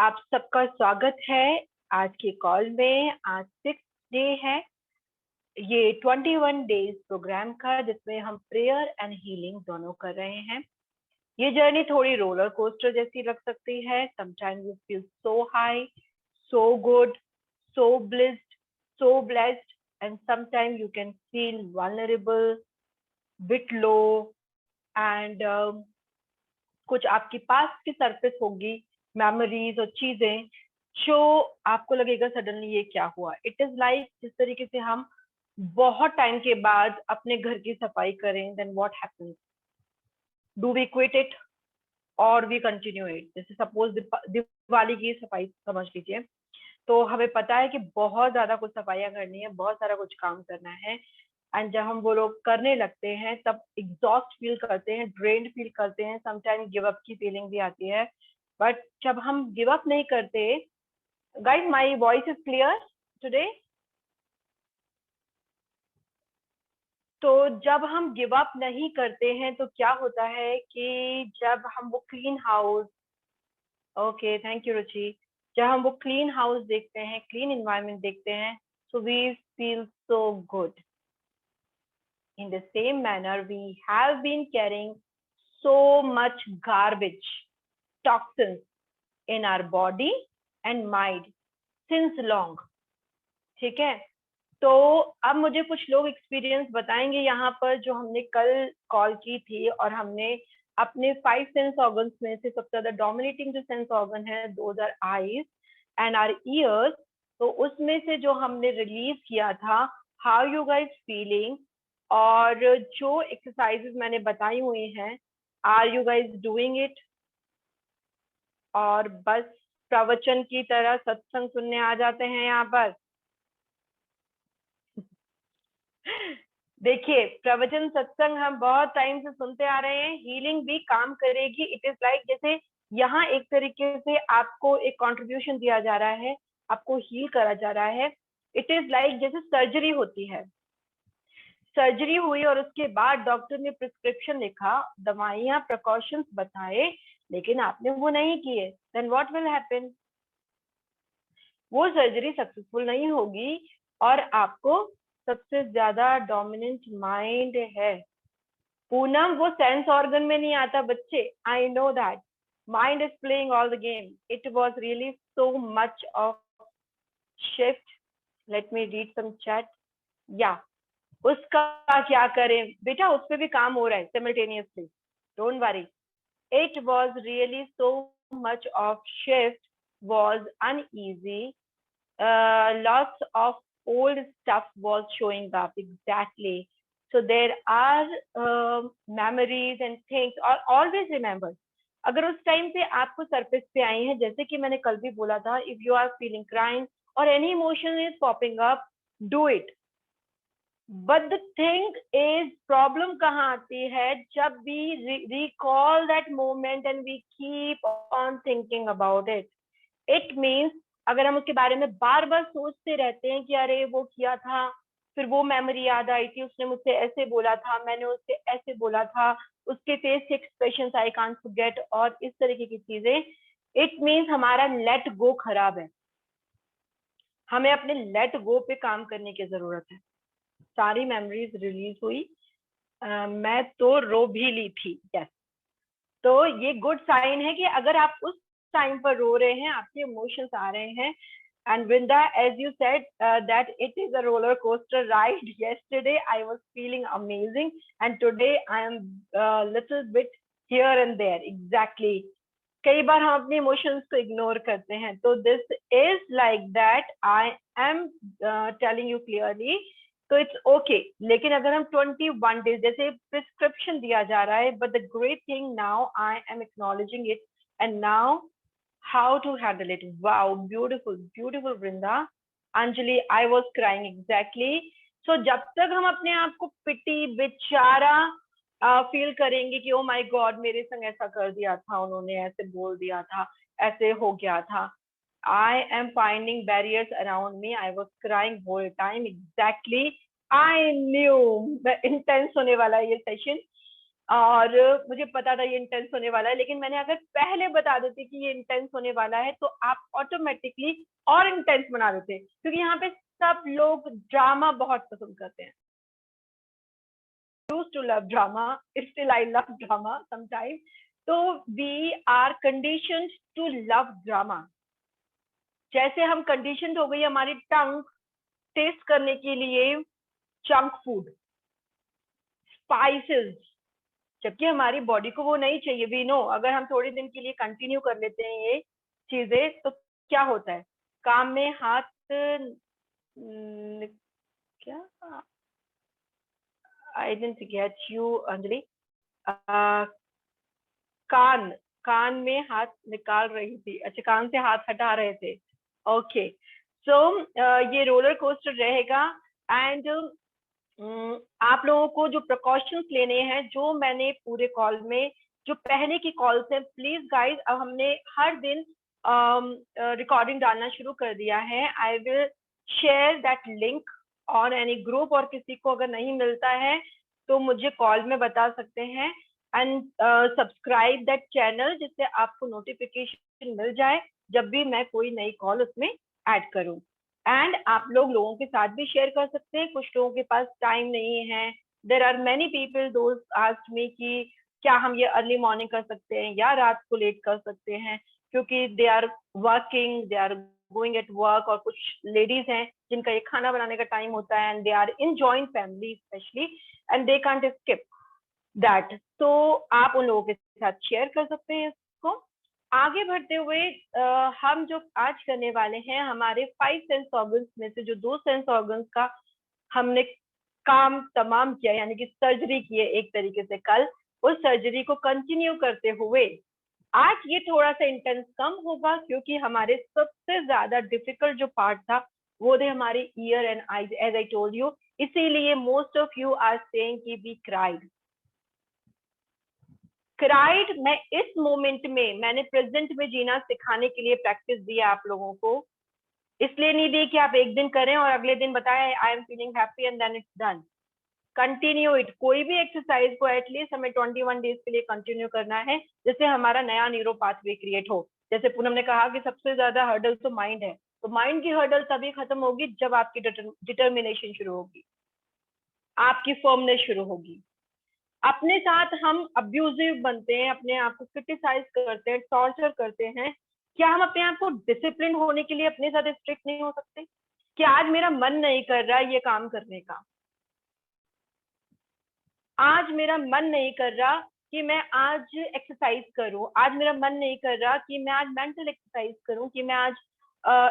आप सबका स्वागत है आज के कॉल में। आज 6 डे है ये 21 डेज प्रोग्राम का, जिसमें हम प्रेयर एंड हीलिंग दोनों कर रहे हैं। ये जर्नी थोड़ी रोलर कोस्टर जैसी लग सकती है। Sometimes you feel so high, so good, so blissed, so blessed, and sometimes you can feel vulnerable, bit low, and कुछ आपकी पास की सरफेस होगी, मेमोरीज और चीजें जो आपको लगेगा सडनली ये क्या हुआ। इट इज लाइक जिस तरीके से हम बहुत टाइम के बाद अपने घर की सफाई करें, then what happens, do we quit it और वी कंटिन्यू इट। जैसे सपोज दिवाली की सफाई समझ लीजिए, तो हमें पता है कि बहुत ज्यादा कुछ सफाइयां करनी है, बहुत सारा कुछ काम करना है, एंड जब हम वो लोग करने लगते हैं तब एग्जॉस्ट फील करते हैं, ड्रेन्ड फील करते हैं, समटाइम गिव अप की फीलिंग भी आती है। बट जब हम गिव अप नहीं करते, guys my voice is clear today? तो जब हम गिव अप नहीं करते हैं तो क्या होता है कि जब हम वो clean house, okay thank you Ruchi, जब हम वो क्लीन हाउस देखते हैं, क्लीन एनवायरनमेंट देखते हैं, so we feel so good. In the same manner, we have been carrying so much garbage, toxins in our body and mind since long. ठीक है, तो अब मुझे कुछ लोग एक्सपीरियंस बताएंगे यहाँ पर, जो हमने कल कॉल की थी, और हमने अपने 5 सेंस ऑर्गन्स में से सबसे ज्यादा डोमिनेटिंग जो सेंस ऑर्गन है, those are eyes and are ears. तो उसमें से जो हमने रिलीज किया था, हाउ यू गाइज फीलिंग, और जो एक्सरसाइजेस मैंने बताई हुई हैं, are you guys doing it, और बस प्रवचन की तरह सत्संग सुनने आ जाते हैं यहाँ पर? देखिए, प्रवचन सत्संग हम बहुत टाइम से सुनते आ रहे हैं, हीलिंग भी काम करेगी। इट इज लाइक जैसे यहाँ एक तरीके से आपको एक कंट्रीब्यूशन दिया जा रहा है, आपको हील करा जा रहा है। इट इज लाइक जैसे सर्जरी होती है, सर्जरी हुई और उसके बाद डॉक्टर ने प्रिस्क्रिप्शन लिखा, दवाइयां, प्रिकॉशंस बताए, लेकिन आपने वो नहीं किए, देन व्हाट विल हैपन? वो सर्जरी सक्सेसफुल नहीं होगी। और आपको सबसे ज्यादा डोमिनेंट माइंड है। पूनम, वो सेंस ऑर्गन में नहीं आता बच्चे, I know that. Mind is playing all the game. It was really so much of shift. Let me read some chat. या उसका क्या करें बेटा, उस पर भी काम हो रहा है simultaneously, don't worry. It was really so much of shift, was uneasy. Lots of old stuff was showing up, exactly. So there are memories and things, or always remember, अगर उस टाइम पे आपको सरफेस पे आई है, जैसे कि मैंने कल भी बोला था, if you are feeling crying और any emotion is popping up, do it. But the thing is, problem कहाँ आती है? जब we recall that moment and we keep on thinking about it. It means अगर हम उसके बारे में बार बार सोचते रहते हैं कि अरे वो किया था, फिर वो मेमोरी याद आई थी, उसने मुझसे ऐसे बोला था, मैंने उससे ऐसे बोला था, उसके फेस के एक्सप्रेशन आई कांट फॉरगेट, और इस तरीके की चीजें, इट मीन्स हमारा लेट गो खराब है। हमें अपने लेट गो पे काम करने की जरूरत है। सारी मेमोरीज रिलीज हुई, मैं तो रो भी ली थी, यस। तो ये गुड साइन है कि अगर आप उस टाइम पर रो रहे हैं, आपके इमोशंस आ रहे हैं। And Vrinda, as you said, that it is a roller coaster ride. Yesterday I was feeling amazing, and today I am little bit here and there. Exactly. कई बार हम अपने इमोशंस को इग्नोर करते हैं, तो this is like that. I am telling you clearly, तो it's okay. लेकिन अगर हम 21 डेज जैसे प्रिस्क्रिप्शन दिया जा रहा है, but the great thing now I am acknowledging it, and now how to handle it. Wow, beautiful beautiful Vrinda. Anjali, I was crying, exactly. So जब तक हम अपने आप को पिटी, बेचारा फील करेंगे कि ओ माय गॉड, मेरे संग ऐसा कर दिया था, उन्होंने ऐसे बोल दिया था, ऐसे हो गया था, I am finding barriers around me. I was crying whole time. Exactly. I knew the intense होने वाला है ये सेशन। और मुझे पता था ये इंटेंस होने वाला है, लेकिन मैंने अगर पहले बता देती कि ये इंटेंस होने वाला है तो आप ऑटोमेटिकली और इंटेंस बना देते, क्योंकि यहाँ पे सब लोग ड्रामा बहुत पसंद करते हैं. Used to love drama, still I love drama sometimes. तो we are conditioned to love drama. जैसे हम कंडीशन हो गई हमारी टंग टेस्ट करने के लिए जंक फूड, स्पाइसेस, जबकि हमारी बॉडी को वो नहीं चाहिए. वी नो अगर हम थोड़े दिन के लिए कंटिन्यू कर लेते हैं ये चीजें तो क्या होता है, काम में हाथ क्या, I didn't get you Anjali. कान, कान में हाथ निकाल रही थी. अच्छा, कान से हाथ हटा रहे थे. ओके, सो ये रोलर कोस्टर रहेगा. एंड आप लोगों को जो प्रिकॉशंस लेने हैं, जो मैंने पूरे कॉल में, जो पहले की कॉल्स हैं, प्लीज गाइज, अब हमने हर दिन रिकॉर्डिंग डालना शुरू कर दिया है. आई will share that link on any group, और किसी को अगर नहीं मिलता है तो मुझे कॉल में बता सकते हैं. एंड सब्सक्राइब दैट चैनल, जिससे आपको नोटिफिकेशन मिल जाए जब भी मैं कोई नई कॉल उसमें ऐड करूं. एंड आप लोगों के साथ भी शेयर कर सकते हैं. कुछ लोगों के पास टाइम नहीं है. There are many people those asked me कि क्या हम ये अर्ली मॉर्निंग कर सकते हैं या रात को लेट कर सकते हैं, क्योंकि they are working, they are going at work, और कुछ लेडीज हैं जिनका ये खाना बनाने का टाइम होता है, and they are in joint family specially, and they can't skip that. तो आप उन लोगों के साथ शेयर कर सकते हैं इसको. आगे बढ़ते हुए हम जो आज करने वाले हैं, हमारे 5 सेंस ऑर्गन्स में से जो 2 सेंस ऑर्गन्स का हमने काम तमाम किया, यानी कि सर्जरी की है एक तरीके से कल, उस सर्जरी को कंटिन्यू करते हुए आज ये थोड़ा सा इंटेंस कम होगा, क्योंकि हमारे सबसे ज्यादा डिफिकल्ट जो पार्ट था वो थे हमारे ear and eyes, as I told you. इसीलिए most of you are saying कि वी क्राइड. क्राइड मैं इस मोमेंट में, मैंने प्रेजेंट में जीना सिखाने के लिए प्रैक्टिस दिया आप लोगों को. इसलिए नहीं दी कि आप एक दिन करें और अगले दिन बताएं I am feeling happy and then it's done. Continue it. कोई भी एक्सरसाइज को एटलीस्ट हमें 21 डेज के लिए कंटिन्यू करना है, जिससे हमारा नया न्यूरो पाथवे क्रिएट हो. जैसे पूनम ने कहा कि सबसे ज्यादा हर्डल तो माइंड है, तो माइंड की हर्डल तभी खत्म होगी जब आपकी डिटर्मिनेशन शुरू होगी, आपकी फर्मनेस शुरू होगी. अपने साथ हम अब्यूजिव बनते हैं, अपने आप को क्रिटिसाइज करते हैं, टॉर्चर करते हैं. क्या हम अपने आप को डिसिप्लिन होने के लिए अपने साथ स्ट्रिक्ट नहीं हो सकते? कि आज मेरा मन नहीं कर रहा ये काम करने का, आज मेरा मन नहीं कर रहा कि मैं आज एक्सरसाइज करूं, आज मेरा मन नहीं कर रहा कि मैं आज मेंटल एक्सरसाइज करूं, कि मैं आज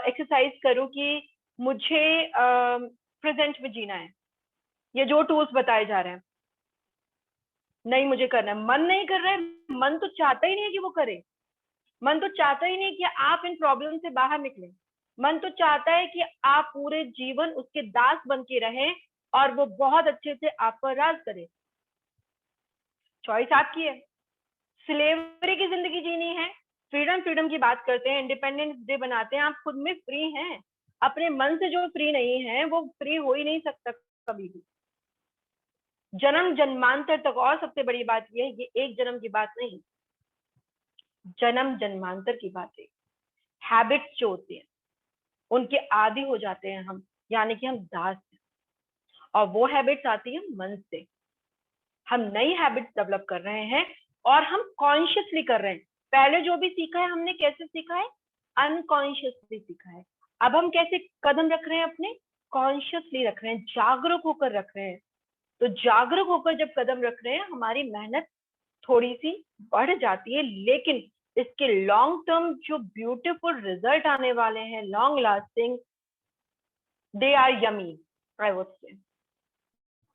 एक्सरसाइज करूं, कि मुझे प्रेजेंट में जीना है. ये जो टूल्स बताए जा रहे हैं, नहीं मुझे करना है, मन नहीं कर रहा है. मन तो चाहता ही नहीं है कि वो करे. मन तो चाहता ही नहीं कि आप इन प्रॉब्लम से बाहर निकले. मन तो चाहता है कि आप पूरे जीवन उसके दास बन के रहें और वो बहुत अच्छे से आप पर राज करे. चॉइस आपकी है. स्लेवरी की जिंदगी जीनी है, फ्रीडम, फ्रीडम की बात करते हैं, इंडिपेंडेंस डे बनाते हैं, आप खुद में फ्री हैं. अपने मन से जो फ्री नहीं है वो फ्री हो ही नहीं सकता कभी भी. जन्म जन्मांतर तक. और सबसे बड़ी बात यह है, ये एक जन्म की बात नहीं, जन्म जन्मांतर की बात है. हैबिट्स जो होती हैं उनके आदि हो जाते हैं हम, यानी कि हम दास हैं, और वो हैबिट्स आती है मन से. हम नई हैबिट्स डेवलप कर रहे हैं और हम कॉन्शियसली कर रहे हैं. पहले जो भी सीखा है हमने कैसे सीखा है? अनकॉन्शियसली सीखा है. अब हम कैसे कदम रख रहे हैं अपने? कॉन्शियसली रख रहे हैं, जागरूक होकर रख रहे हैं. तो जागरूक होकर जब कदम रख रहे हैं, हमारी मेहनत थोड़ी सी बढ़ जाती है, लेकिन इसके लॉन्ग टर्म जो ब्यूटीफुल रिजल्ट आने वाले हैं, long lasting, they are yummy. I would say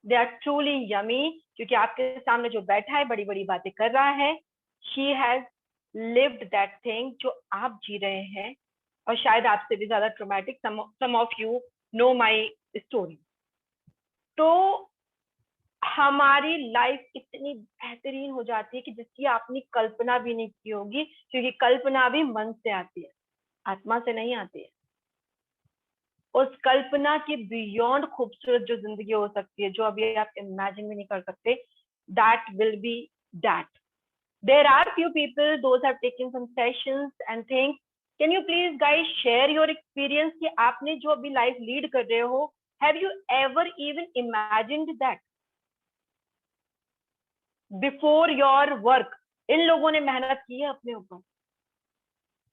they are truly yummy. क्योंकि आपके सामने जो बैठा है बड़ी बड़ी बातें कर रहा है, she has lived that thing जो आप जी रहे हैं, और शायद आपसे भी ज्यादा traumatic. Some of you know my story. तो हमारी लाइफ इतनी बेहतरीन हो जाती है कि जिसकी आपने कल्पना भी नहीं की होगी, क्योंकि कल्पना भी मन से आती है, आत्मा से नहीं आती है. उस कल्पना की बियॉन्ड खूबसूरत जो जिंदगी हो सकती है, जो अभी आप इमेजिन भी नहीं कर सकते, that will be that. There are few people, those have taken some sessions and things. Can you please guys share your experience कि आपने जो अभी life lead कर रहे हो, have you ever even imagined that before your work? इन लोगों ने मेहनत की है अपने ऊपर,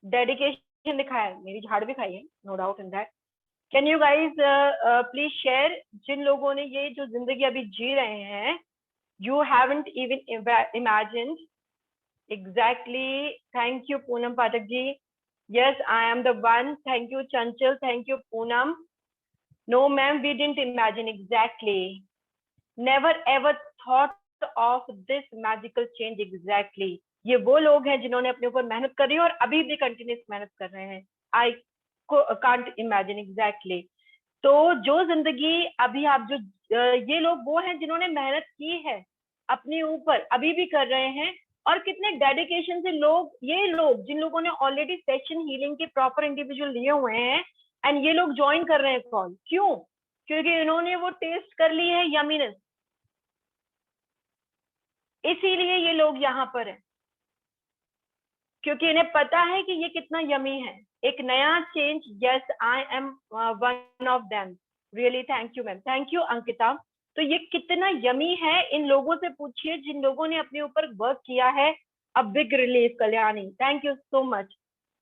डेडिकेशन दिखाया है, मेरी झाड़ भी खाई है, no doubt in that. Can you guys please share, जिन लोगों ने ये जो जिंदगी अभी जी रहे हैं, you haven't even imagined. Exactly. Thank you, Poonam Pathak ji. Yes, I am the one. Thank you, Chanchal. Thank you, Poonam. No, ma'am, we didn't imagine. Exactly. Never ever thought of this magical change. Exactly. ये वो लोग हैं जिन्होंने अपने ऊपर मेहनत कर रही है और अभी भी कंटिन्यूस मेहनत कर रहे हैं. I can't imagine. Exactly. तो जो जिंदगी अभी आप जो ये लोग वो हैं जिन्होंने मेहनत की है अपने ऊपर, अभी भी कर रहे हैं, और कितने डेडिकेशन से लोग, ये लोग जिन लोगों ने ऑलरेडी सेशन हीलिंग के प्रॉपर इंडिविजुअल लिए हुए हैं, एंड ये लोग ज्वाइन कर रहे हैं कॉल. क्यों? क्योंकि इन्होंने वो टेस्ट कर ली है यमीनेस, इसीलिए ये लोग यहाँ पर हैं, क्योंकि इन्हें पता है कि ये कितना यमी है. एक नया change. Yes, I am one of them. Really thank you ma'am. Thank you Ankita. तो ये कितना यमी है, इन लोगों से पूछिए जिन लोगों ने अपने ऊपर वर्क किया है. A big relief. Kalyani, thank you so much.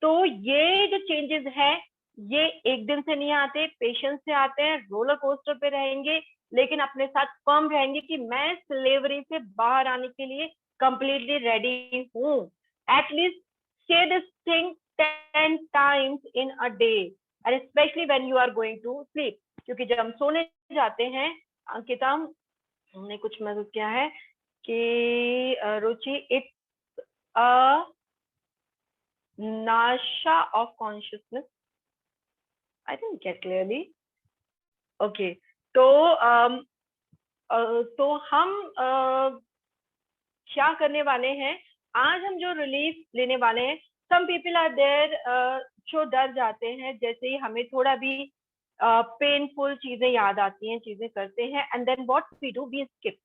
तो ये जो चेंजेस है, ये एक दिन से नहीं आते, पेशेंस से आते हैं. रोलर कोस्टर पे रहेंगे, लेकिन अपने साथ फर्म रहेंगे कि मैं स्लेवरी से बाहर आने के लिए कंप्लीटली रेडी हूँ. At least say this thing 10 times in a day, and especially when you are going to sleep. क्योंकि जब हम सोने जाते हैं, अंकिता हमने कुछ महसूस किया है कि रुचि, it's a nasha of consciousness. I didn't get clearly. Okay. तो हम क्या करने वाले हैं आज? हम जो रिलीफ लेने वाले हैं. सम पीपल आर देयर जो डर जाते हैं, जैसे ही हमें थोड़ा भी पेनफुल चीजें याद आती हैं, चीजें करते हैं, and then what we do, we skip.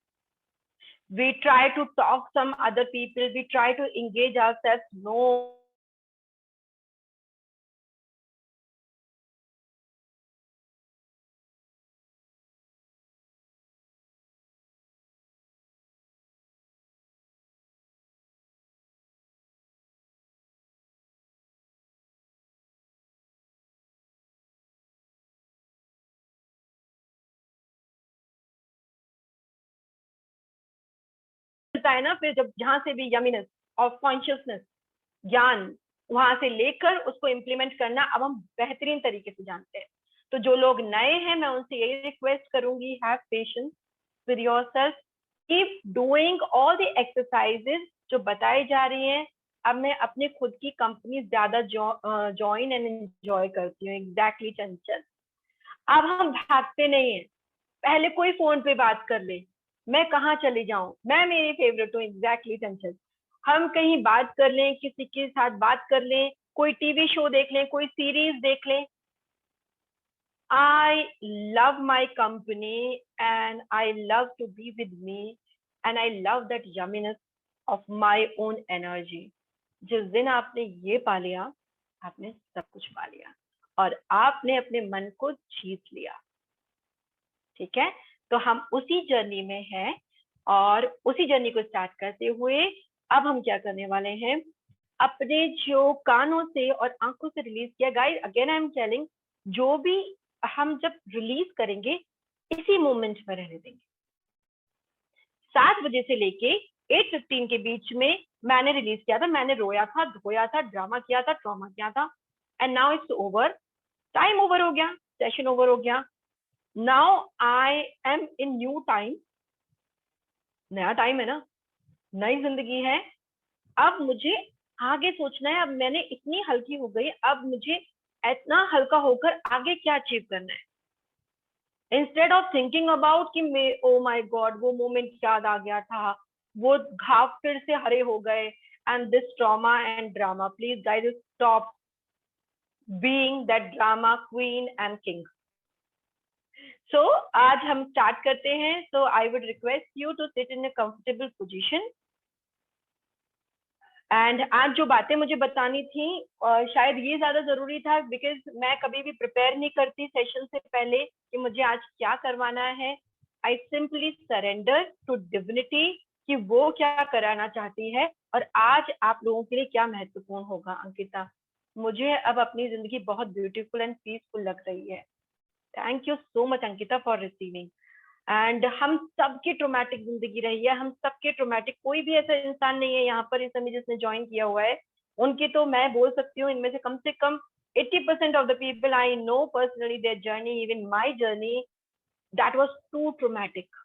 We try to talk some other people, we try to engage ourselves. No, है ना. फिर जब जहां से भी यमीनेस ऑफ कॉन्शियसनेस, ज्ञान, वहां से लेकर उसको इम्प्लीमेंट करना अब हम बेहतरीन तरीके से जानते हैं. तो जो लोग नए हैं, मैं उनसे यही रिक्वेस्ट करूंगी, have patience with yourself, keep doing all the exercises जो बताई जा रही हैं. अब मैं अपनी खुद की कंपनी ज्यादा ज्वाइन एंड एंजॉय करती हूँ. एग्जैक्टली चंचल. अब हम भागते नहीं है. पहले कोई फोन पे बात कर ले, मैं कहाँ चली जाऊं, मैं मेरी फेवरेट हूँ. एग्जैक्टली चंचल. हम कहीं बात कर लें, किसी के साथ बात कर लें, कोई टीवी शो देख लें, कोई सीरीज देख लें. I love my company and I love to be with me and I love that yumminess of my own energy. जिस दिन आपने ये पा लिया, आपने सब कुछ पा लिया और आपने अपने मन को जीत लिया. ठीक है. तो हम उसी जर्नी में हैं और उसी जर्नी को स्टार्ट करते हुए अब हम क्या करने वाले हैं, अपने जो कानों से और आंखों से रिलीज किया. Guys, again I am telling, जो भी हम जब रिलीज करेंगे इसी मोमेंट में रहने देंगे. 7 बजे से लेके 8:15 के बीच में मैंने रिलीज किया था. मैंने रोया था, धोया था, ड्रामा किया था, ट्रॉमा किया था, and now it's over. Time over हो गया, सेशन ओवर हो गया. Now I M in new time. नया टाइम है ना, नई जिंदगी है. अब मुझे आगे सोचना है. अब मैंने इतनी हल्की हो गई, अब मुझे इतना हल्का होकर आगे क्या अचीव करना है. इंस्टेड ऑफ थिंकिंग अबाउट कि मे ओ माय गॉड वो मोमेंट याद आ गया था, वो घाव फिर से हरे हो गए, and this trauma and drama. Please guys stop being that drama queen and king. So आज हम स्टार्ट करते हैं. So I would request you to sit in a comfortable position. And आज जो बातें मुझे बतानी थी शायद ये ज्यादा जरूरी था, बिकॉज मैं कभी भी प्रिपेयर नहीं करती सेशन से पहले कि मुझे आज क्या करवाना है। I simply surrender to divinity कि वो क्या कराना चाहती है और आज आप लोगों के लिए क्या महत्वपूर्ण होगा। अंकिता, मुझे अब अपनी जिंदगी बहुत ब्यूटीफुल एंड पीसफुल लग रही है। Thank you so much Ankita for receiving. And हम सबकी ट्रोमैटिक जिंदगी रही है, हम सबके ट्रोमैटिक, कोई भी ऐसा इंसान नहीं है यहाँ पर इस समय जिसने ज्वाइन किया हुआ है। उनकी तो मैं बोल सकती हूँ इनमें से कम 80% of the people I know personally their journey, even my journey, that was too traumatic.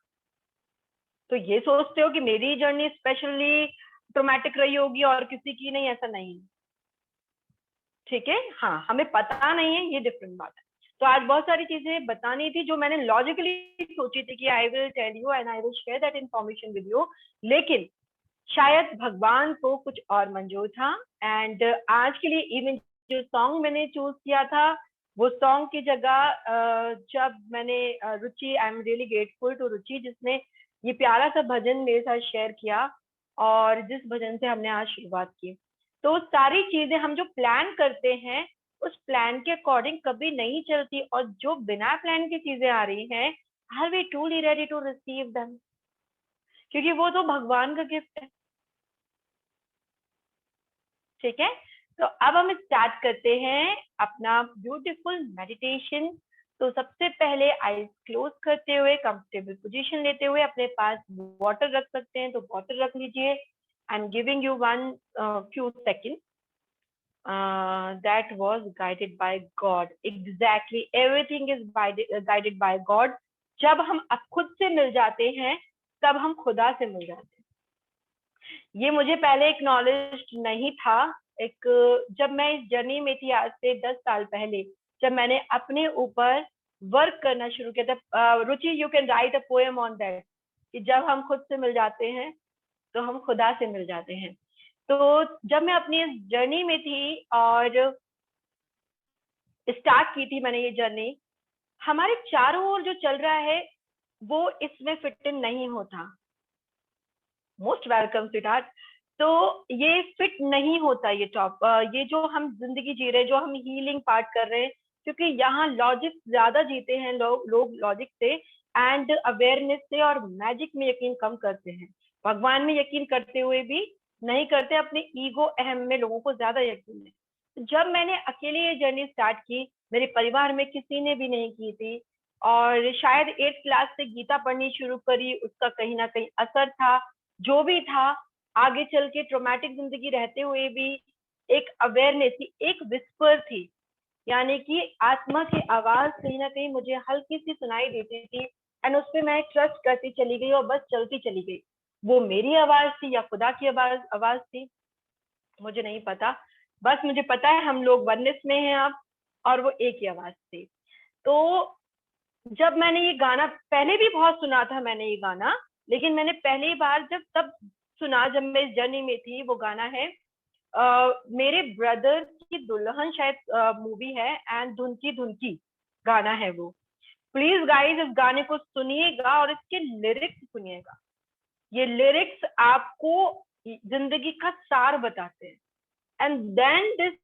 तो ये सोचते हो कि मेरी जर्नी स्पेशली ट्रोमैटिक रही होगी और किसी की नहीं, ऐसा नहीं। ठीक है, हाँ, हमें पता नहीं है, ये डिफरेंट बात है। तो आज बहुत सारी चीजें बतानी थी जो मैंने लॉजिकली सोची थी कि I will tell you and I will share that information with you, लेकिन शायद भगवान को कुछ और मंजूर था। एंड आज के लिए इवन जो सॉन्ग मैंने चूज किया था, वो सॉन्ग की जगह जब मैंने Ruchi, I am really grateful to Ruchi जिसने ये प्यारा सा भजन मेरे साथ शेयर किया और जिस भजन से हमने आज शुरुआत की। तो सारी चीजें हम जो प्लान करते हैं उस प्लान के अकॉर्डिंग कभी नहीं चलती, और जो बिना प्लान की चीजें आ रही हैं, are we truly ready to receive them, क्योंकि वो तो भगवान का गिफ्ट है। ठीक है, तो अब हम स्टार्ट करते हैं अपना ब्यूटीफुल मेडिटेशन। तो सबसे पहले आईज क्लोज करते हुए कंफर्टेबल पोजीशन लेते हुए अपने पास वाटर रख सकते हैं तो वाटर रख लीजिए। I am giving you one few second. That was guided by God. Exactly, everything is guided by God. जब हम खुद से मिल जाते हैं तब हम खुदा से मिल जाते हैं। ये मुझे पहले एक नॉलेज नहीं था। एक जब मैं इस जर्नी में थी आज से 10 साल पहले, जब मैंने अपने ऊपर वर्क करना शुरू किया था, Ruchi you can write a poem on that, कि जब हम खुद से मिल जाते हैं तो हम खुदा से मिल जाते हैं। तो जब मैं अपनी इस जर्नी में थी और स्टार्ट की थी मैंने ये जर्नी, हमारे चारों ओर जो चल रहा है वो इसमें फिट इन नहीं होता। Most welcome sweetheart. तो ये फिट नहीं होता ये जो हम जिंदगी जी रहे हैं, जो हम हीलिंग पार्ट कर रहे हैं, क्योंकि यहाँ लॉजिक ज्यादा जीते हैं लोग लॉजिक से एंड अवेयरनेस से, और मैजिक में यकीन कम करते हैं, भगवान में यकीन करते हुए भी नहीं करते, अपने ईगो अहम में लोगों को ज्यादा यकीन है। जब मैंने अकेले ये जर्नी स्टार्ट की, मेरे परिवार में किसी ने भी नहीं की थी, और शायद 8th क्लास से गीता पढ़नी शुरू करी, उसका कहीं ना कहीं असर था। जो भी था, आगे चल के ट्रोमैटिक जिंदगी रहते हुए भी एक अवेयरनेस थी, एक विस्पर थी, यानी कि आत्मा की आवाज कहीं ना कहीं मुझे हल्की सी सुनाई देती थी एंड उस पर मैं ट्रस्ट करती चली गई और बस चलती चली गई। वो मेरी आवाज थी या खुदा की आवाज थी, मुझे नहीं पता। बस मुझे पता है हम लोग वननेस में हैं अब, और वो एक ही आवाज थी। तो जब मैंने ये गाना पहले भी बहुत सुना था, मैंने ये गाना, लेकिन मैंने पहली बार जब तब सुना जब मैं इस जर्नी में थी। वो गाना है मेरे ब्रदर की दुल्हन, शायद मूवी है, एंड धुन की गाना है वो। प्लीज गाइस इस गाने को सुनिएगा और इसके लिरिक्स सुनिएगा। ये लिरिक्स आपको जिंदगी का सार बताते हैं। And then this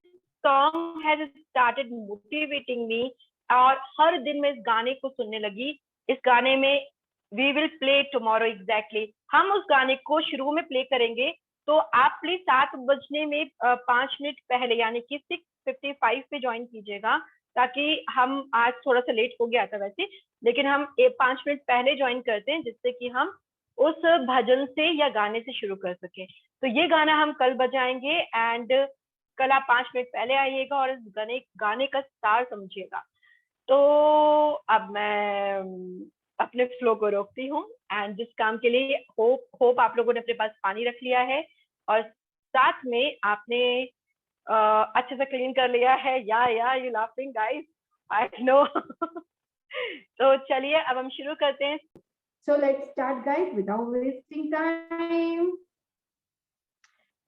song has started motivating me, और हर दिन मैं इस गाने को सुनने लगी। इस गाने में we will play tomorrow, exactly हम उस गाने को शुरू में प्ले करेंगे। तो आप प्लीज 7 बजने में 5 मिनट पहले यानी कि 6:55 पे ज्वाइन कीजिएगा, ताकि हम आज थोड़ा सा लेट हो गया था वैसे, लेकिन हम 5 मिनट पहले ज्वाइन करते हैं जिससे कि हम उस भजन से या गाने से शुरू कर सके। तो ये गाना हम कल बजाएंगे एंड कल आप 5 मिनट पहले आइएगा और इस गाने का सार समझिएगा। तो अब मैं अपने फ्लो को रोकती हूँ एंड जिस काम के लिए होप आप लोगों ने अपने पास पानी रख लिया है और साथ में आपने अच्छे से क्लीन कर लिया है। या you laughing guys, I know. तो चलिए अब हम शुरू करते हैं। So let's start, guys, without wasting time.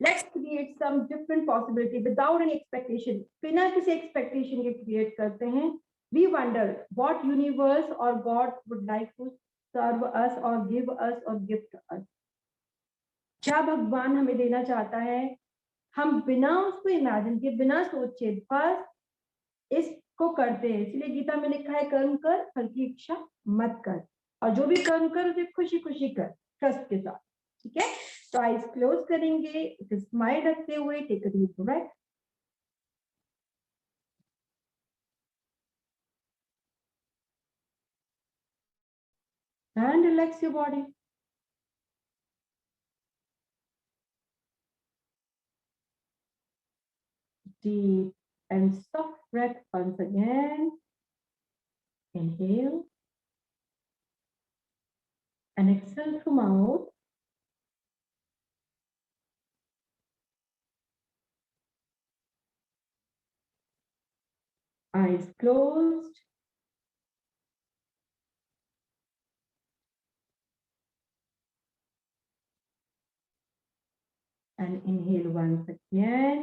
Let's create some different possibility without any expectation. बिना किसी expectation के create करते हैं. We wonder what universe or God would like to serve us or give us or gift us. क्या भगवान हमें देना चाहता है, हम बिना उसको इमेजिन किए, बिना सोचे बस इसको करते हैं। इसलिए गीता में लिखा है कर्म कर, फल की इच्छा मत कर, और जो भी कर्म कर उसे खुशी खुशी कर, ट्रस्ट के साथ। ठीक है, तो आईज क्लोज करेंगे, स्माइल रखते हुए, take a deep breath and relax your body. Deep and soft breath once again. Inhale and exhale through mouth. Eyes closed. And inhale once again.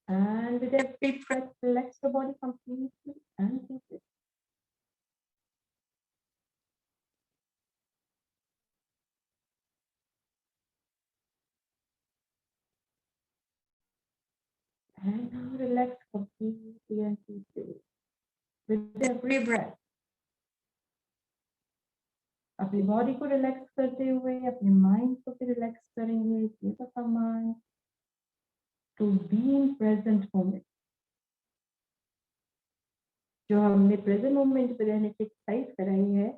And with every breath, relax the body completely and deeply. And now relax completely and deeply. With every breath, अपनी body को relax करते हुए अपने mind को भी relax करेंगे। Keep our mind to be in present moment. जो हमने प्रेजेंट मोमेंट पे रहने की एक्सरसाइज कराई है,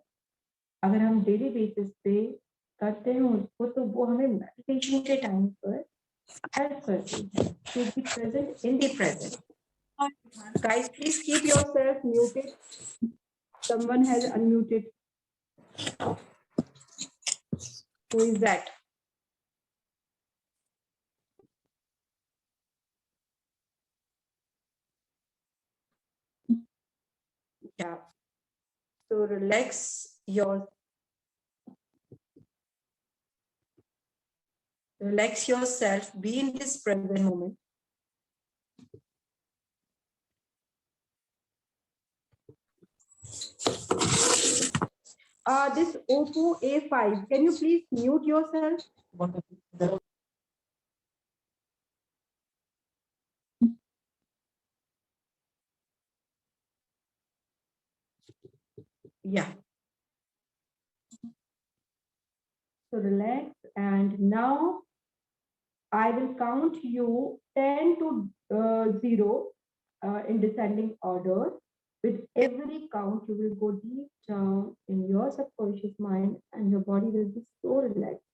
अगर हम डेली बेसिस पे करते हैं उसको, तो वो हमें मेडिटेशन के टाइम पर हेल्प करती है to be present in the present. Guys, please keep yourself muted. Someone has unmuted. Who is that? Yeah. So relax yourself, be in this present moment. This Oppo A5, can you please mute yourself? Yeah. So relax, and now I will count you 10 to 0 in descending order. With every count, you will go deep down in your subconscious mind and your body will be so relaxed.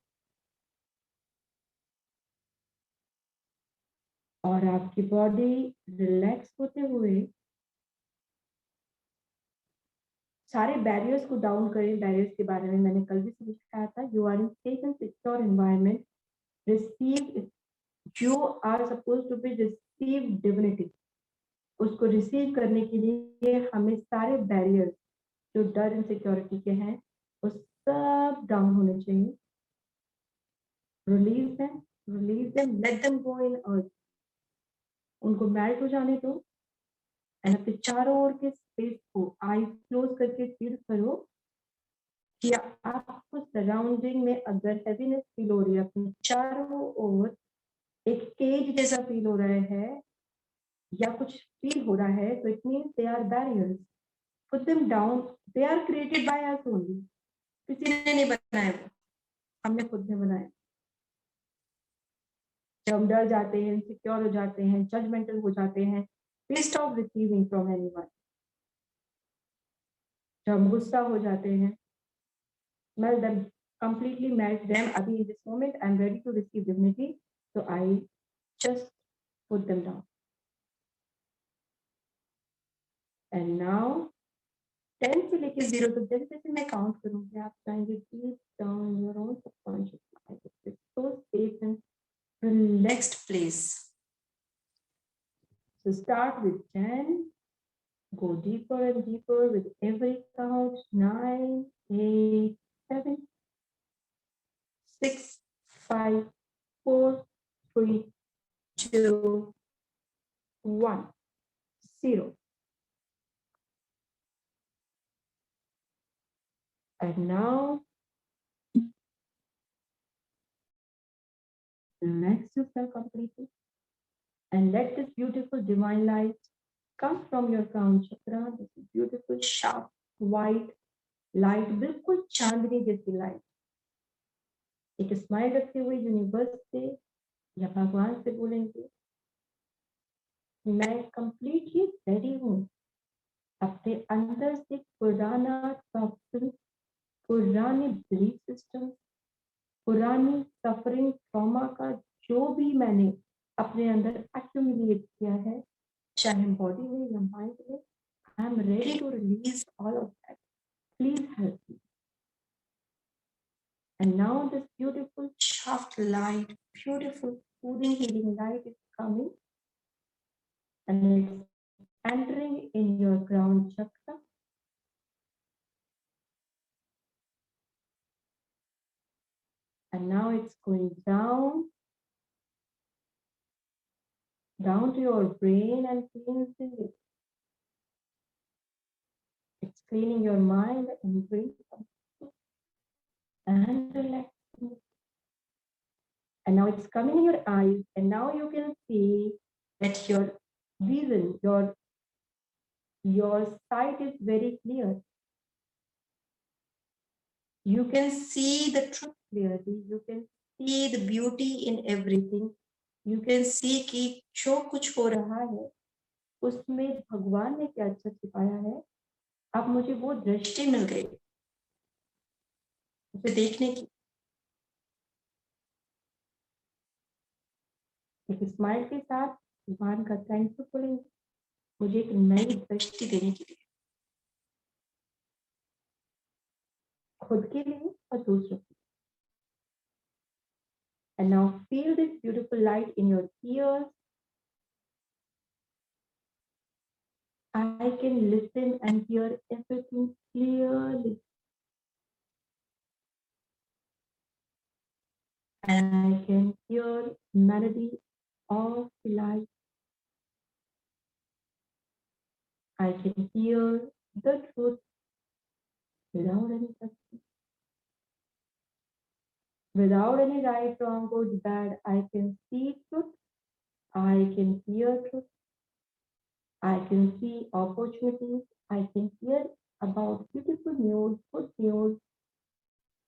और आपकी body relax होते हुए सारे barriers को down करें। Barriers के बारे में मैंने कल भी सिखाया था। You are in safe and secure environment, receive, you are suppose to be receive divinity. उसको रिसीव करने के लिए हमें सारे बैरियर्स जो डर इनसिक्योरिटी के हैं वो सब डाउन होने चाहिए। Release them, let them go in earth. उनको मेल्ट हो जाने दो। एंड अपने चारों ओर के स्पेस को आई क्लोज करके फील करो कि आपको सराउंडिंग में अगर हैवीनेस फील हो रही है, अपने चारों ओर एक केज जैसा फील हो रहा है या कुछ फील हो रहा है, तो it means they are barriers. Put them down, they are created by us only. किसी ने नहीं बनाया, वो हमने खुद ने बनाया। जब हम डर जाते हैं, इनसिक्योर हो जाते हैं, जजमेंटल हो जाते हैं, please stop receiving from anyone. जब हम गुस्सा हो जाते हैं, melt them, completely melt them. Abhi in this moment I'm ready to receive divinity, so I just put them down. And now 10 से लेके 0 तक जैसे जैसे मैं काउंट करूंगी, आप जाएंगे deep down in your own subconscious mind. It's so safe and relaxed place. So start with 10, go deeper and deeper with every count. 9, 8, 7, 6, 5, 4, 3, 2, 1, 0. And now Relax yourself completely and let this beautiful divine light come from your crown chakra. This is beautiful, sharp, white light, बिल्कुल चांदनी जैसी light. एक smile रखते हुए universe से या भगवान से बोलेंगे, मैं कंप्लीटली रेडी हूँ. अपने अंदर से पुराना टॉक्सिन, पुराने बिलीफ सिस्टम, पुरानी सफरिंग, ट्रॉमा का जो भी मैंने अपने अंदर एक्यूमुलेट किया है, चाहे बॉडी में या माइंड में, I am ready to release all of that. Please help me. And now this beautiful soft light, beautiful soothing healing light is coming and it's entering in your crown chakra. And now it's going down to your brain and cleansing it. It's cleaning your mind and brain and relaxing. And now it's coming in your eyes, and now you can see that your vision, your sight is very clear. You can see the truth clearly. You can see the beauty in everything. You can see कि जो कुछ हो रहा है उसमें भगवान ने क्या अच्छा छिपाया है. अब मुझे वो दृष्टि मिल गई उसे देखने की. एक स्माइल के साथ भगवान का थैंक यू बोलेंगे, मुझे एक नई दृष्टि देने के लिए, खुद के लिए और दूसरों के लिए. And now feel this beautiful light in your ears. I can listen and hear everything clearly. And I can hear melody of the light. I can hear the truth without any judgment. Without any right, wrong, good, bad, I can see truth. I can hear truth. I can see opportunities. I can hear about beautiful news, good news.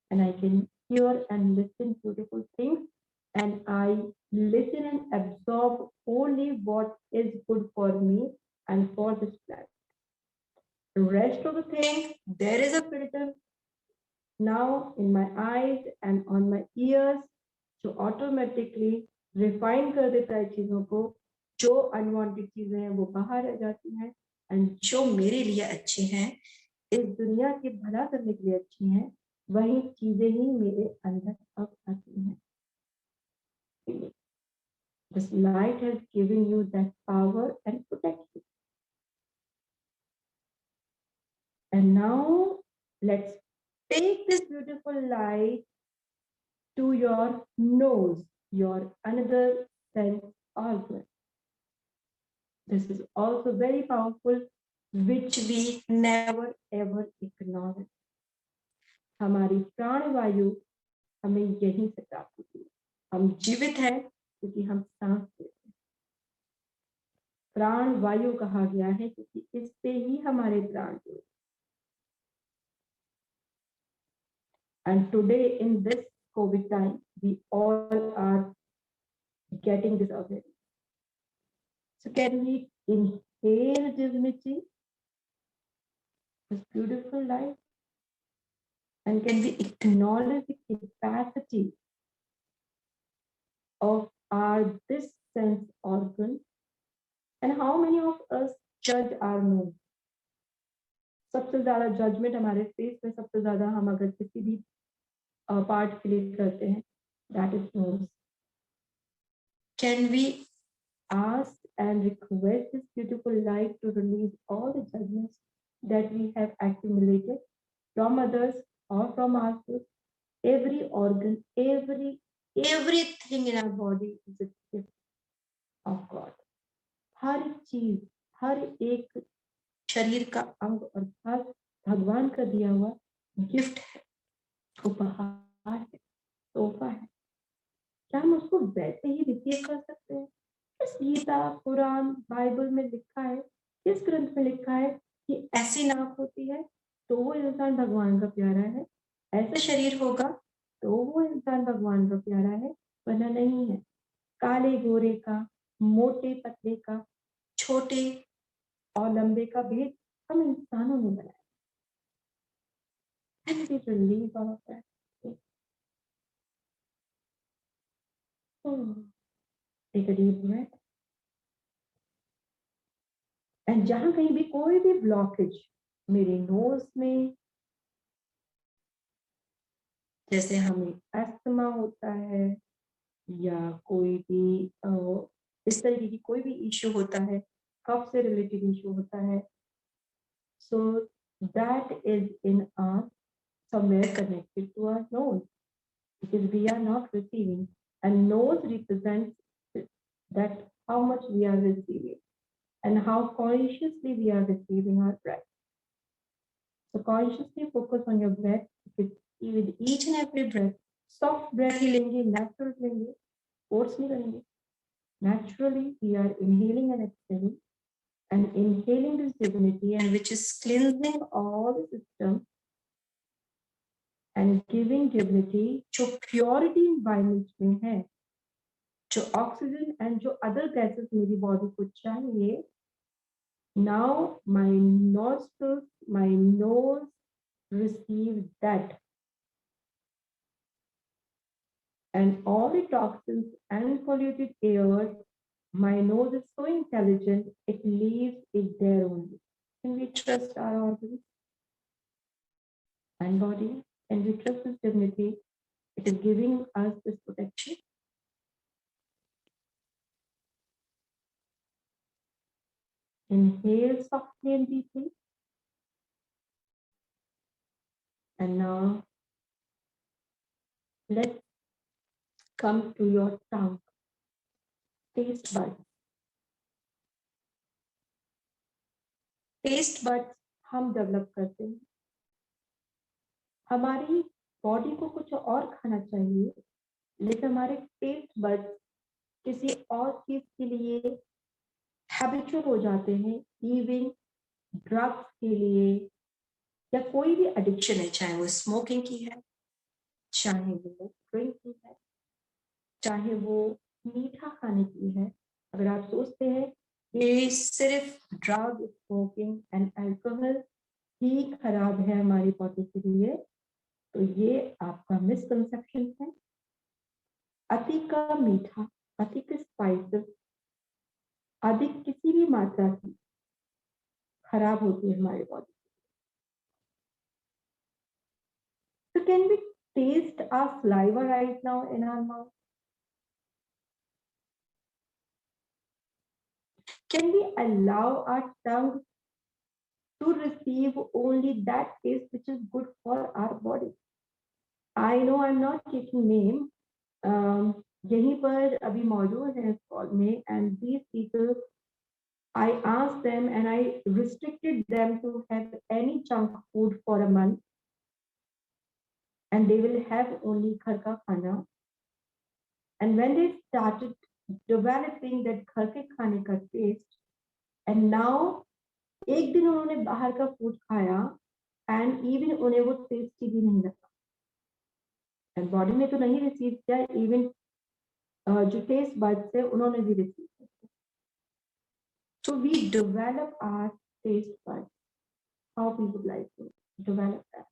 And I can hear and listen beautiful things. And I listen and absorb only what is good for me and for this planet. The rest of the things, there is a filter now in my eyes and on my ears, जो automatically refine कर देता है चीजों को. जो unwanted चीजें हैं वो बाहर आ जाती हैं, and जो मेरे लिए अच्छे हैं, इस दुनिया के भला करने के लिए अच्छी हैं, वही चीजें ही मेरे अंदर अब आती हैं. This light has given you that power and protection. And now let's take this beautiful light to your nose, your another sense organ. This is also very powerful, which we never ever ignore. हमारी प्राणवायु हमें यहीं से प्राप्त होती है. हम जीवित हैं क्योंकि हम सांस लेते हैं. प्राण वायु कहा गया है क्योंकि इससे ही हमारे प्राण जुड़े. And today in this COVID time, we all are getting this awareness. So can we inhale divinity, this beautiful light, and can we acknowledge the capacity of our this sense organ, and how many of us judge our nose? सबसे ज्यादा judgement हमारे face में सबसे ज्यादा हम अगर किसी भी पार्ट के लिए करते हैं, that is nose. Can we ask and request this beautiful light to release all the judgments that we have accumulated from others or from ourselves? Every organ, everything in our body is a gift of God. हर चीज, हर एक शरीर का अंग और भाग भगवान का दिया हुआ गिफ्ट है, उपहार है, तोहफा है. क्या हम उसको वैसे ही रिसीव कर सकते हैं? इस गीता, कुरान, बाइबल में लिखा है, किस ग्रंथ में लिखा है कि ऐसी नाक होती है तो वो इंसान भगवान का प्यारा है, ऐसा शरीर होगा तो वो इंसान भगवान का प्यारा है, वरना नहीं है। काले गोरे का, मोटे पतले का, छोटे और लंबे का भेद हम इंसानों ने बनाया। And we relieve all of that. Take a deep breath. And जहां कहीं भी कोई भी ब्लॉकेज मेरे नोज में, जैसे हमें अस्थमा होता है या कोई भी इस तरीके की कोई भी इश्यू होता है, कफ से रिलेटेड इश्यू होता है, so that is in our somewhere connected to our nose because we are not receiving, and nose represents that how much we are receiving and how consciously we are receiving our breath. So consciously focus on your breath. With each and every breath, soft breath ही लेंगे, natural लेंगे, force नहीं करेंगे. Naturally, we are inhaling and exhaling, and inhaling this divinity, and which is cleansing all the system and giving divinity जो purity environment में है, जो oxygen and जो other gases मेरी body को चाहिए. Now my nostrils, my nose receive that, and all the toxins and polluted air, my nose is so intelligent, it leaves it there only. Can we trust our organs and body? Can we trust this divinity? It is giving us this protection. Inhale softly and deeply. And now let's come to your tongue. Taste buds. Taste buds हम develop करते हैं. हमारी body को कुछ और खाना चाहिए, लेकिन हमारे टेस्ट बड्स किसी और चीज के लिए हैबिचुअल हो जाते हैं, इवन ड्रग्स के लिए या कोई भी एडिक्शन है, चाहे वो स्मोकिंग की है, चाहे वो ड्रिंक की है, चाहे वो मीठा खाने की है. अगर आप सोचते हैं कि सिर्फ ड्रग, स्मोकिंग एंड अल्कोहल ही खराब है हमारी बॉडी के लिए, तो ये आपका मिसकंसेप्शन है. अति का मीठा, अधिक स्पाइसेस, अधिक किसी भी मात्रा की खराब होती है हमारी body. So can we taste our saliva right now in our mouth? Can we allow our tongue to receive only that taste which is good for our body? I know I'm not taking name. यहीं पर अभी मौजूद है call में, and these people, I asked them and I restricted them to have any junk food for a month, and they will have only घर का खाना. And when they started developing that घर के खाने का taste, and now एक दिन उन्होंने बाहर का फूड खाया and even उन्हें वो टेस्टी भी नहीं लगा, and बॉडी ने तो नहीं रिसीव किया, even जो टेस्ट बड्स है उन्होंने भी रिसीव किया. So we develop our taste buds. How we would like to develop that.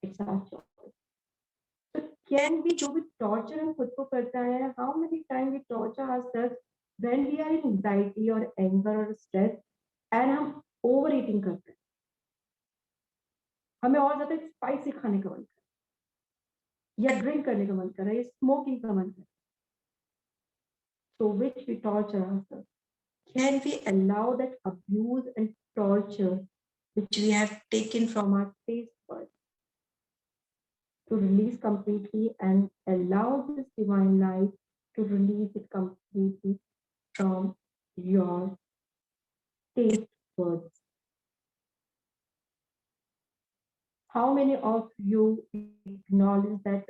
It's our choice. So can we, जो भी torture हम खुद को करता है, how many times we torture ourselves when we are in anxiety or anger or stress, and हम overeating करते हैं, हमें और ज्यादा स्पाइसी खाने का मन कर रहा है, या ड्रिंक करने का मन कर रहा है, या स्मोकिंग का मन कर रहा है. So which we torture ourselves. Can we allow that abuse and torture which we have taken from our taste buds to release completely, and allow this divine light to release it completely from your taste buds? How many of you acknowledge that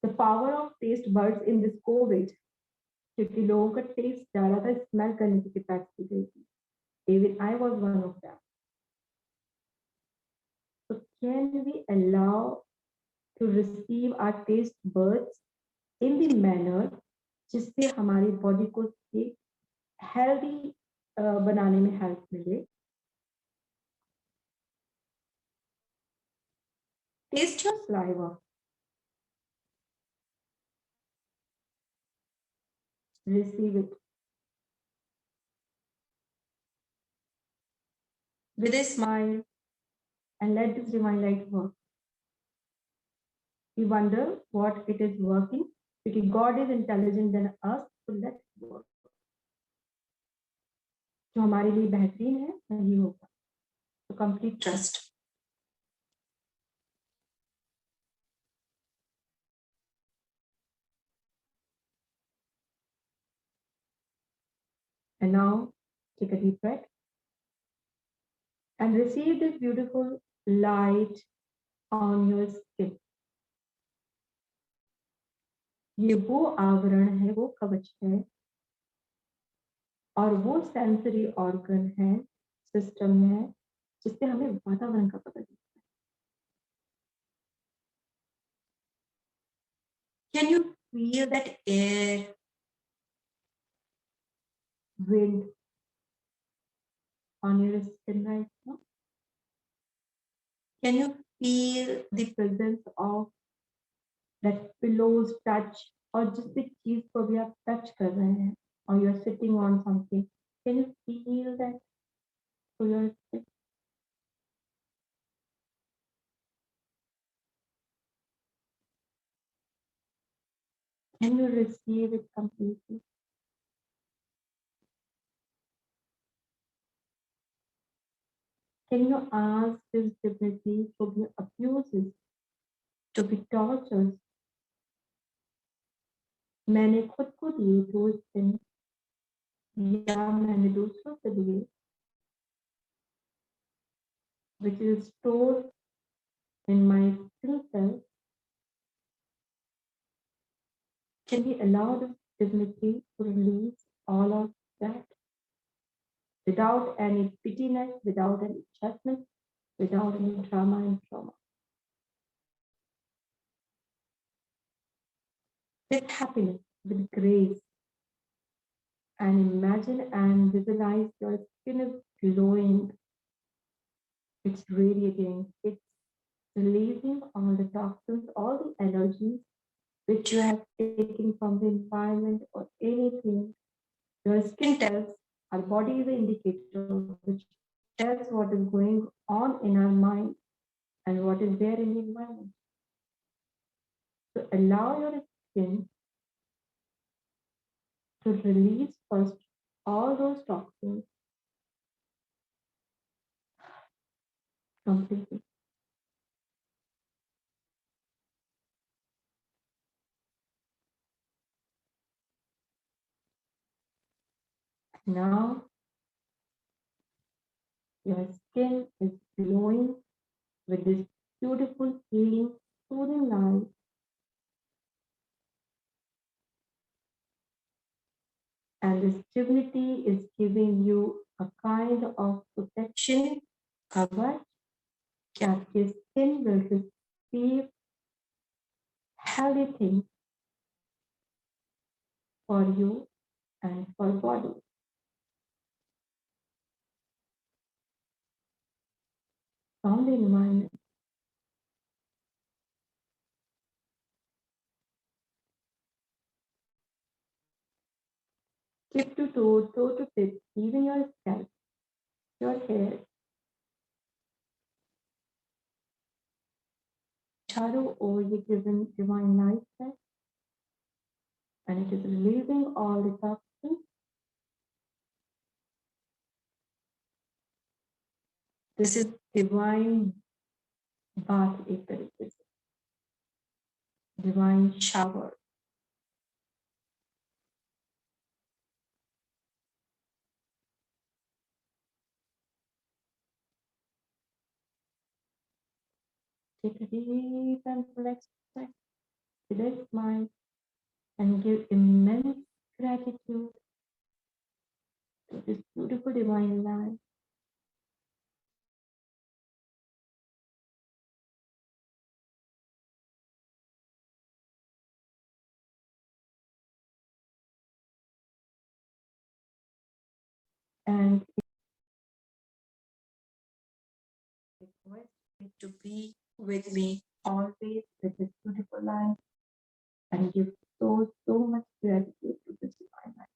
The power of taste buds in this COVID, क्योंकि लोगों का test ज्यादा था, smell करने की capacity गई थी. Even I was one of them. So can we allow to receive our taste buds in the manner जिससे हमारी बॉडी को एक हेल्दी बनाने में हेल्प मिले. Taste your saliva. Receive it with a smile and let this divine light work. We wonder what it is working because God is intelligent than us, so let it work. जो हमारे लिए बेहतरीन है वही होगा. So complete trust. And now take a deep breath and receive this beautiful light on your skin. ये वो आवरण है, वो कवच है और वो सेंसरी ऑर्गन है, सिस्टम है, जिससे हमें वातावरण का पता चलता है. Can you feel that air, wind on your skin right now? Can you feel the presence of that pillows touch और जिस भी चीज को भी आप टच कर रहे हैं or you are sitting on something, can you feel that through your skin? Can you receive it completely? Can you ask this divinity to be abuses, to be tortured? मैंने खुद को दिए 2 दिन या मैंने दूसरों को दिए, which is stored in my skin cells. Can we allow this divinity to release all of that without any pittiness, without any judgment, without any drama and trauma? With happiness, with grace, and imagine and visualize your skin is glowing, it's radiating, it's releasing all the toxins, all the energies which you have taken from the environment or anything. Your skin tells, our body is an indicator which tells what is going on in our mind and what is there in the environment. So allow your skin to release first all those toxins completely. Now your skin is glowing with this beautiful healing, soothing light. And this divinity is giving you a kind of protection, cover, that your skin will receive healthy things for you and for body. From the environment. Tip to toe, toe to tip, even your scalp, your hair. चारों ओर ये divine light है, and it is releasing all the toxins. This is divine bath एक तरीके से, divine shower. Take a deep and relaxed breath. Let's smile and give immense gratitude to this beautiful divine life. And request it to be with me always with this beautiful life and give so much gratitude to this divine life.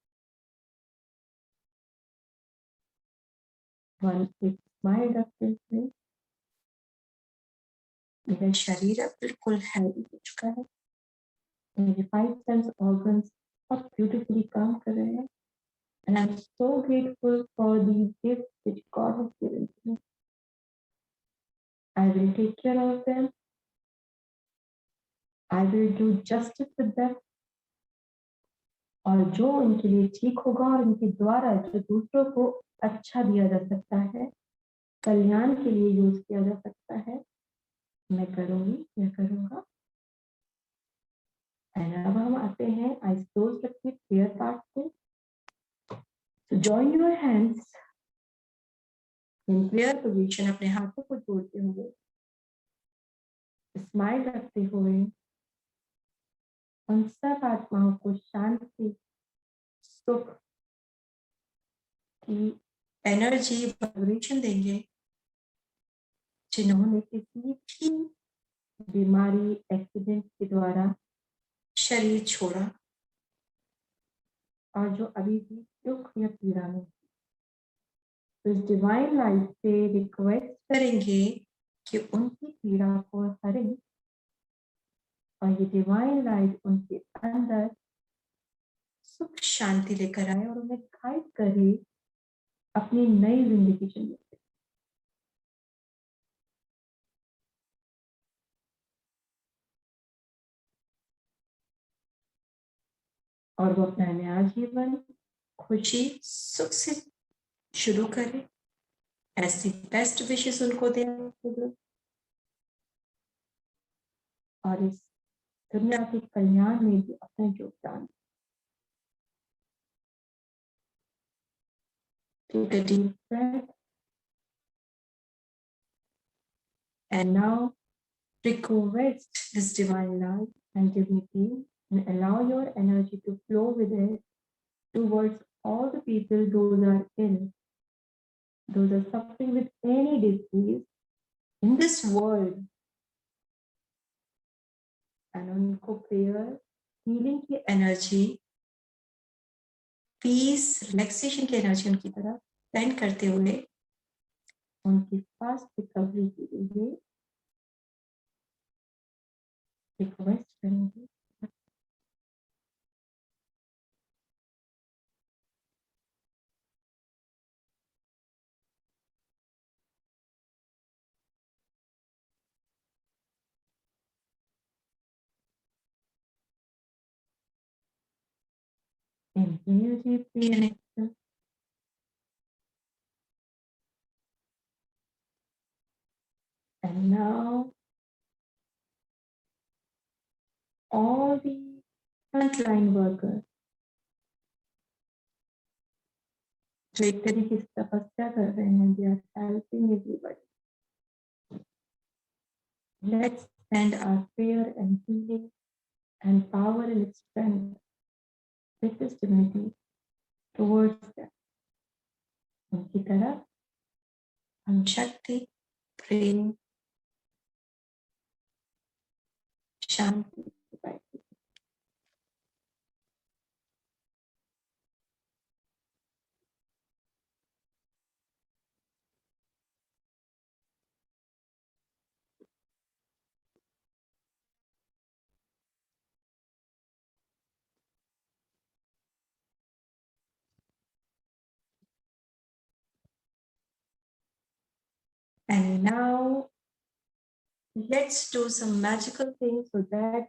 Once एक smile रखते हुए मेरा शरीर अब बिल्कुल healthy हो चुका है, मेरे 5 सेंस ऑर्गन्स बहुत ब्यूटीफुली काम कर रहे हैं, and I'm so grateful for these gifts which God has given to me. I will take care of them. I will do justice with them. और जो उनके लिए ठीक होगा और उनके द्वारा जो दूसरों को अच्छा दिया जा सकता है, कल्याण के लिए यूज किया जा सकता है, मैं करूंगी, मैं करूंगा। एंड अब हम आते हैं आईज क्लोज रखिए प्रेयर पार्ट पे। So join your hands in prayer position, अपने हाथों को जोड़ते हुए, स्माइल रखते हुए उन सब आत्माओं को शांति, सुख की एनर्जी वाइब्रेशन देंगे जिन्होंने किसी भी बीमारी एक्सीडेंट के द्वारा शरीर छोड़ा और जो अभी भी दुख या पीड़ा में। तो इस डिवाइन लाइट से रिक्वेस्ट करेंगे कि उनकी पीड़ा को हरें और ये डिवाइन लाइट उनके अंदर सुख शांति लेकर आए और उन्हें गाइड करे अपनी नई जिंदगी जीने। और वो अपना नया जीवन खुशी सुख से शुरू करें, ऐसी बेस्ट विशेस उनको दें और इस दुनिया के कल्याण में भी अपना योगदान। Take a deep breath and now request this divine light and divinity and allow your energy to flow with it towards all the people those are ill, those are suffering with any disease in this world, and उनको prayer, healing की energy, peace, relaxation की energy उनकी तरफ send करते हुए उनकी fast recovery के लिए रिक्वेस्ट करेंगे। Inhale deeply and exhale. And now all the frontline workers जो एक तरीके से तपस्या कर रहे हैं, they are helping everybody. Let's send our prayer and healing and power and strength with this divinity towards them. उनकी तरफ हम शक्ति, प्रेम, शांति पाएंगे। And now let's do some magical things so that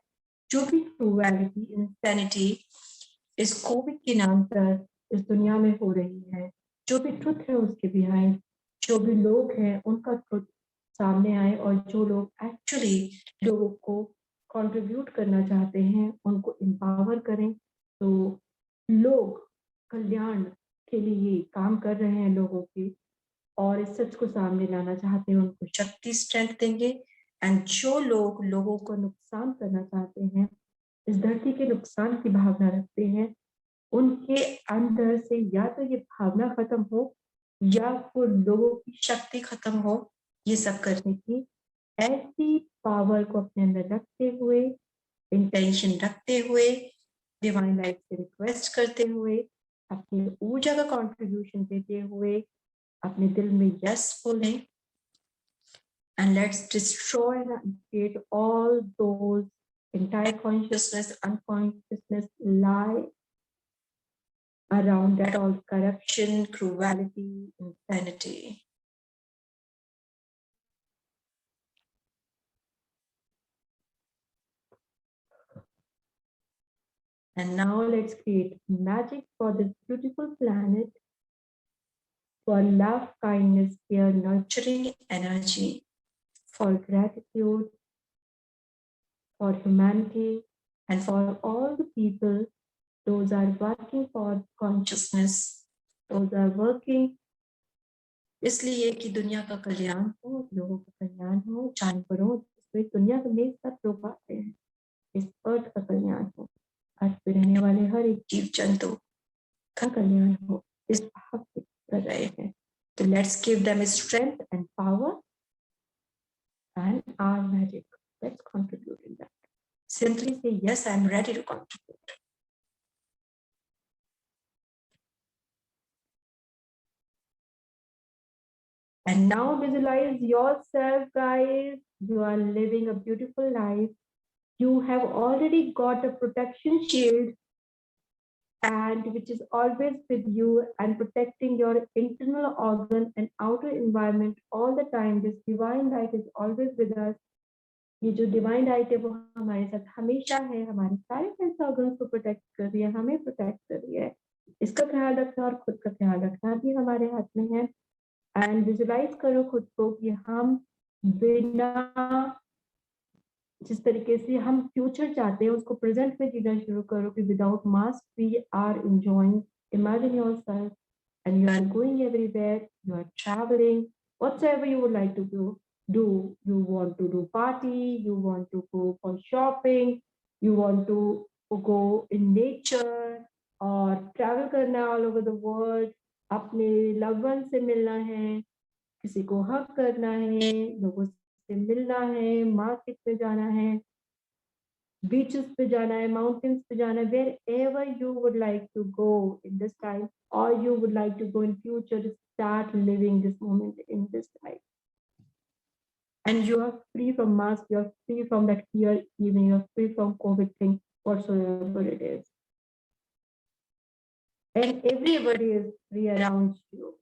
जो भी cruelty, insanity इस कोविड के नाम पर इस दुनिया में हो रही है, जो भी ट्रुथ है उसके बिहाइंड, जो भी लोग हैं उनका ट्रुथ सामने आए और जो लोग एक्चुअली लोगों को कंट्रीब्यूट करना चाहते हैं उनको एम्पावर करें। तो लोग कल्याण के लिए काम कर रहे हैं लोगों के, और इस सच को सामने लाना चाहते हैं, उनको शक्ति स्ट्रेंथ देंगे। एंड जो लोग लोगों को नुकसान करना चाहते हैं, इस धरती के नुकसान की भावना रखते हैं, उनके अंदर से या तो ये भावना खत्म हो या वो लोगों की शक्ति खत्म हो। ये सब करने की ऐसी पावर को अपने अंदर रखते हुए, इंटेंशन रखते हुए, डिवाइन लाइफ से रिक्वेस्ट करते हुए, अपनी ऊर्जा का कंट्रीब्यूशन देते हुए अपने दिल में यस बोलें। And let's destroy and create all those entire consciousness, unconsciousness lie around that, all corruption, cruelty, insanity. And now let's create magic for this beautiful planet, for love, kindness, care, nurturing energy, for gratitude, for humanity, and for all the people, those are working for consciousness, those are working इसलिए कि दुनिया का कल्याण हो, लोगों का कल्याण हो, जानवरों, दुनिया में सब लोग आते हैं, इस अर्थ का कल्याण हो, अर्थ पे रहने वाले हर एक जीव जंतु का कल्याण हो, इस भाव से कर रहे हैं। So let's give them strength and power and our magic. Let's contribute in that. Simply say, yes, I'm ready to contribute. And now visualize yourself, guys. You are living a beautiful life. You have already got a protection shield, and which is always with you and protecting your internal organ and outer environment all the time. This divine light is always with us. ये जो divine light है वो हमारे साथ हमेशा है, हमारे सारे सेंस ऑर्गन्स को प्रोटेक्ट कर रही है, हमें प्रोटेक्ट कर रही है। इसका ख्याल रखना और खुद का ख्याल रखना भी हमारे हाथ में है। एंड विजुलाइज करो खुद को कि हम बिना, जिस तरीके से हम फ्यूचर चाहते हैं उसको प्रेजेंट में जीना शुरू करो कि without mask we are enjoying. Imagine yourself and you are going everywhere, you are traveling, whatever you would like to do. You want to do party, you want to go for shopping, you want to go in nature or travel करना all over the world, अपने loved ones से मिलना है, किसी को हक करना है, लोगों से मिलना है, मार्केट में जाना है, beaches पे जाना है, mountains पे जाना है, wherever you would like to go in this time or you would like to go in future, start living this moment in this life. And you are free from mask, you are free from that fear, even you are free from COVID thing, whatsoever it is. And everybody is free around you.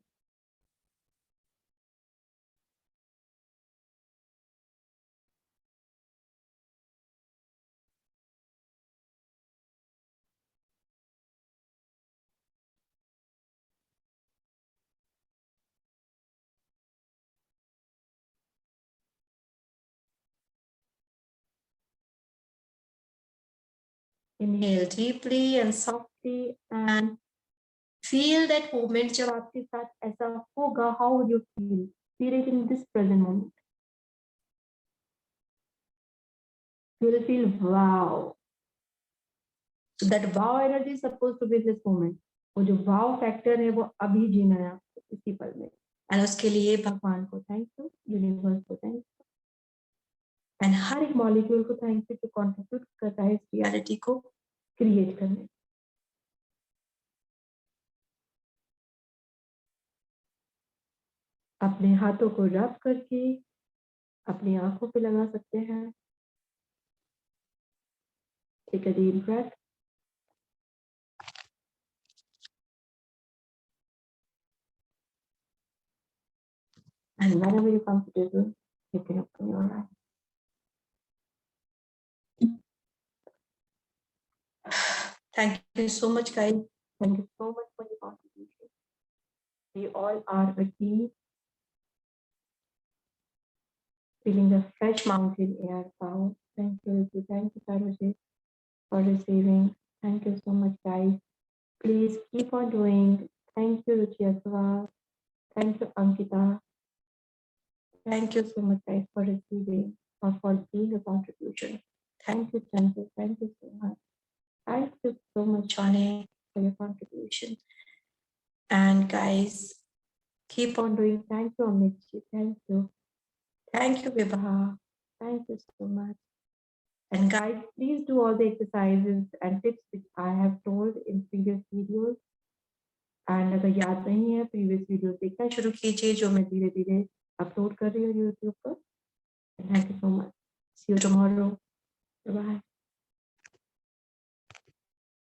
Inhale deeply and softly and feel that moment. जब आपके साथ ऐसा होगा, how would you feel? Feel it in this present moment. You will feel wow. So that wow energy is supposed to be in this moment. वो जो wow factor है वो अभी जीना है आपको इसी पल में। And उसके लिए भगवान को thank you, यूनिवर्स को thank you, and हर एक मॉलिक्यूल को thank you जो contribute करता है इस रियलिटी को क्रिएट करने। अपने हाथों को रब करके अपनी आंखों पे लगा सकते हैं। Take a deep breath. And whenever you're comfortable, you can open your eyes. Thank you so much, guys. Thank you so much for your contribution. We all are a team, feeling the fresh mountain air. Wow. Thank you, Ritu. Thank you, Tanuji, for receiving. Thank you so much, guys. Please keep on doing. Thank you, Ruchi. Thank you, Ankita. Thank you so much, guys, for receiving or for being a contribution. Thank you, Chandra. Thank you so much. Thank you so much, Johnny, for your contribution. And guys, keep on doing. Thank you, Amitji. Thank you. Thank you, Vibha. Thank you so much. And guys, please do all the exercises and tips which I have told in previous videos. And अगर याद नहीं है previous videos देखना शुरू कीजिए जो मैं धीरे धीरे अपलोड कर रही हूँ YouTube पर. Thank you so much. See you tomorrow. Bye bye.